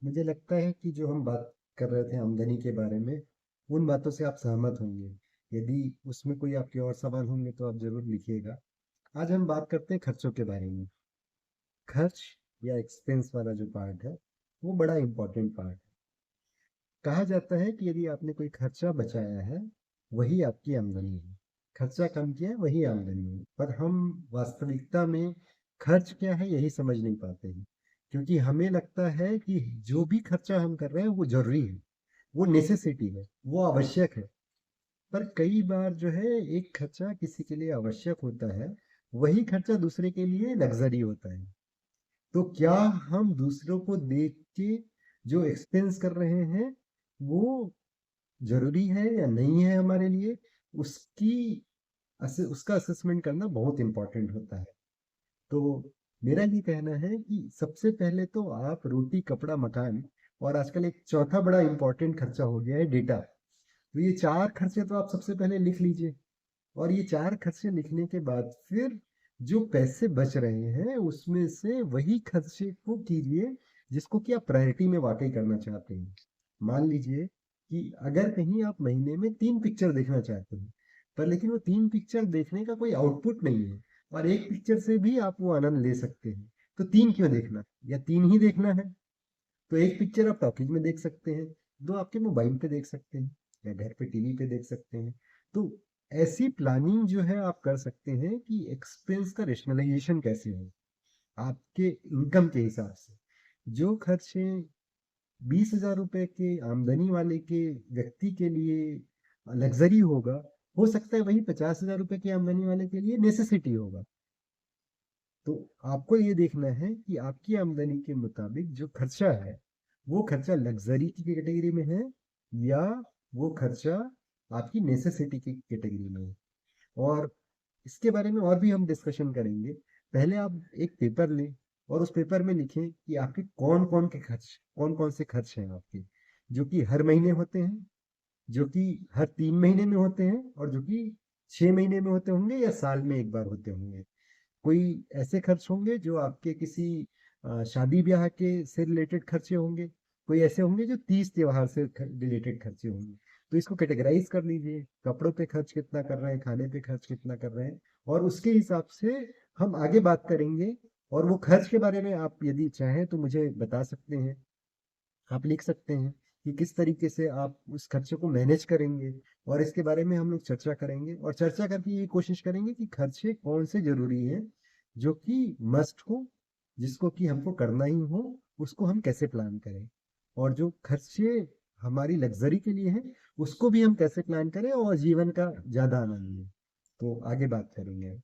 मुझे लगता है कि जो हम बात कर रहे थे आमदनी के बारे में, उन बातों से आप सहमत होंगे। यदि उसमें कोई आपके और सवाल होंगे तो आप ज़रूर लिखिएगा। आज हम बात करते हैं खर्चों के बारे में। खर्च या एक्सपेंस वाला जो पार्ट है, वो बड़ा इम्पोर्टेंट पार्ट है। कहा जाता है कि यदि आपने कोई खर्चा बचाया है, वही आपकी आमदनी है। खर्चा कम किया है, वही आमदनी है। पर हम वास्तविकता में खर्च क्या है यही समझ नहीं पाते हैं। क्योंकि हमें लगता है कि जो भी खर्चा हम कर रहे हैं वो ज़रूरी है, वो नेसेसिटी है, वो आवश्यक है। पर कई बार जो है एक खर्चा किसी के लिए आवश्यक होता है, वही खर्चा दूसरे के लिए लग्ज़री होता है। तो क्या हम दूसरों को देख के जो एक्सपेंस कर रहे हैं, वो ज़रूरी है या नहीं है हमारे लिए, उसकी उसका असेसमेंट करना बहुत इम्पोर्टेंट होता है। तो मेरा ये कहना है कि सबसे पहले तो आप रोटी, कपड़ा, मकान और आजकल एक चौथा बड़ा इम्पोर्टेंट खर्चा हो गया है डेटा। तो ये 4 खर्चे तो आप सबसे पहले लिख लीजिए। और ये 4 खर्चे लिखने के बाद फिर जो पैसे बच रहे हैं उसमें से वही खर्चे को कीजिए जिसको कि आप प्रायोरिटी में वाक़ई करना चाहते हैं। मान लीजिए कि अगर कहीं आप महीने में 3 पिक्चर देखना चाहते हैं, पर लेकिन वो 3 पिक्चर देखने का कोई आउटपुट नहीं है और 1 पिक्चर से भी आप वो आनंद ले सकते हैं। तो 3 क्यों देखना? या 3 ही देखना है, तो 1 पिक्चर आप टॉकीज में देख सकते हैं, 2 आपके मोबाइल पे देख सकते हैं या घर पे टीवी पे देख सकते हैं। तो ऐसी प्लानिंग जो है आप कर सकते हैं कि एक्सपेंस का रेशनलाइजेशन कैसे हो आपके इनकम के हिसाब से। जो खर्चे 20,000 रुपए के आमदनी वाले के व्यक्ति के लिए लग्जरी होगा, हो सकता है वही 50,000 रुपए की आमदनी वाले के लिए नेसेसिटी होगा। तो आपको ये देखना है कि आपकी आमदनी के मुताबिक जो खर्चा है, वो खर्चा लग्जरी की कैटेगरी में है या वो खर्चा आपकी नेसेसिटी की कैटेगरी में है। और इसके बारे में और भी हम डिस्कशन करेंगे। पहले आप एक पेपर लें और उस पेपर में लिखें कि आपके कौन कौन से खर्च हैं आपके, जो कि हर महीने होते हैं, जो कि हर 3 महीने में होते हैं और जो कि 6 महीने में होते होंगे या साल में एक बार होते होंगे। कोई ऐसे खर्च होंगे जो आपके किसी शादी ब्याह के से रिलेटेड खर्चे होंगे, कोई ऐसे होंगे जो तीज त्योहार से रिलेटेड खर्चे होंगे। तो इसको कैटेगराइज कर लीजिए, कपड़ों पे खर्च कितना कर रहे हैं, खाने पे खर्च कितना कर रहे हैं, और उसके हिसाब से हम आगे बात करेंगे। और वो खर्च के बारे में आप यदि चाहें तो मुझे बता सकते हैं, आप लिख सकते हैं कि किस तरीके से आप उस खर्चे को मैनेज करेंगे। और इसके बारे में हम लोग चर्चा करेंगे और चर्चा करके ये कोशिश करेंगे कि खर्चे कौन से जरूरी हैं, जो कि मस्ट हो, जिसको कि हमको करना ही हो, उसको हम कैसे प्लान करें। और जो खर्चे हमारी लग्जरी के लिए हैं, उसको भी हम कैसे प्लान करें और जीवन का ज्यादा आनंद लें। तो आगे बात करेंगे।